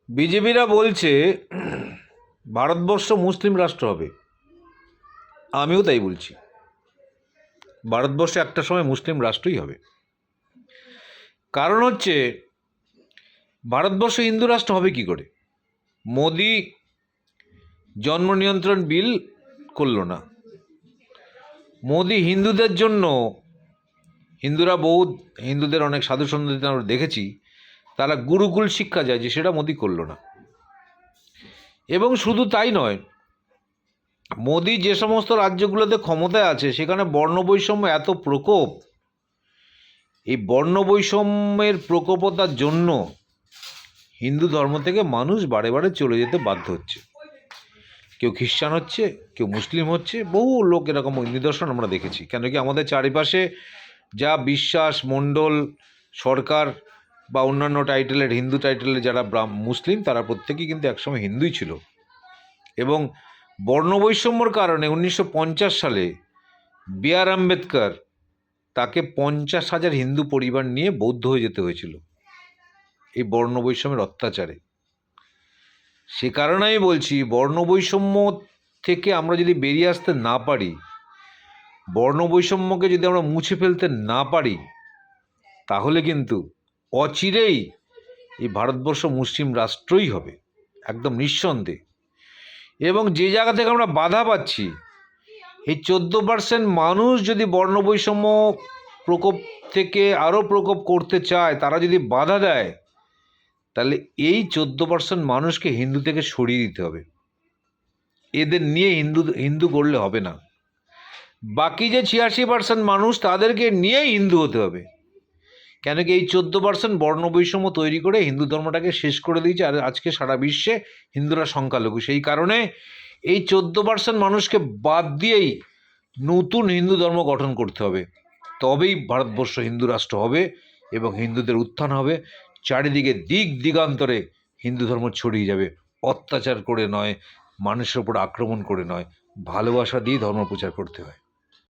বিজেপিরা বলছে ভারতবর্ষ মুসলিম রাষ্ট্র হবে। আমিও তাই বলছি, ভারতবর্ষ একটা সময় মুসলিম রাষ্ট্রই হবে। কারণ হচ্ছে ভারতবর্ষ হিন্দু রাষ্ট্র হবে কি করে? মোদি জন্ম নিয়ন্ত্রণ বিল করলো না। মোদি হিন্দুদের জন্য, হিন্দুদের অনেক সাধু সন্তদের আমরা দেখেছি তারা গুরুকুল শিক্ষা যায়, যে সেটা মোদি করলো না। এবং শুধু তাই নয়, মোদি যে সমস্ত রাজ্যগুলোতে ক্ষমতায় আছে সেখানে বর্ণবৈষম্য এত প্রকোপ, এই বর্ণবৈষম্যের প্রকোপতার জন্য হিন্দু ধর্ম থেকে মানুষ বারে বারে চলে যেতে বাধ্য হচ্ছে। কেউ খ্রিস্টান হচ্ছে, কেউ মুসলিম হচ্ছে, বহু লোক এরকম নিদর্শন আমরা দেখেছি। কেন কি আমাদের চারিপাশে যা বিশ্বাস মণ্ডল সরকার বা অন্যান্য টাইটেলের, হিন্দু টাইটেলের যারা মুসলিম, তারা প্রত্যেকেই কিন্তু একসময় হিন্দুই ছিল। এবং বর্ণবৈষম্যর কারণে 1950 সালে বি.আর. আম্বেদকর, তাকে 50,000 হিন্দু পরিবার নিয়ে বৌদ্ধ হয়ে যেতে হয়েছিল এই বর্ণবৈষম্যের অত্যাচারে। সে কারণে আমি বলছি, বর্ণবৈষম্য থেকে আমরা যদি বেরিয়ে আসতে না পারি, বর্ণবৈষম্যকে যদি আমরা মুছে ফেলতে না পারি, তাহলে কিন্তু অচিরেই এই ভারতবর্ষ মুসলিম রাষ্ট্রই হবে, একদম নিঃসন্দেহে। এবং যে জায়গা থেকে আমরা বাধা পাচ্ছি, এই 14% মানুষ যদি বর্ণবৈষম্য প্রকোপ থেকে আরও প্রকোপ করতে চায়, তারা যদি বাধা দেয়, তাহলে এই 14% মানুষকে হিন্দু থেকে সরিয়ে দিতে হবে। এদের নিয়ে হিন্দু করলে হবে না। বাকি যে 86% মানুষ, তাদেরকে নিয়েই হিন্দু হতে হবে। কেন কি এই 14% বর্ণবৈষম্য তৈরি করে হিন্দু ধর্মটাকে শেষ করে দিয়েছে। আর আজকে সারা বিশ্বে হিন্দুরা সংখ্যালঘু। সেই কারণে এই 14% মানুষকে বাদ দিয়েই নতুন হিন্দু ধর্ম গঠন করতে হবে। তবেই ভারতবর্ষ হিন্দু রাষ্ট্র হবে এবং হিন্দুদের উত্থান হবে। চারিদিকে দিক দিগান্তরে হিন্দু ধর্ম ছড়িয়ে যাবে। অত্যাচার করে নয়, মানুষের উপর আক্রমণ করে নয়, ভালোবাসা দিয়ে ধর্ম প্রচার করতে হয়।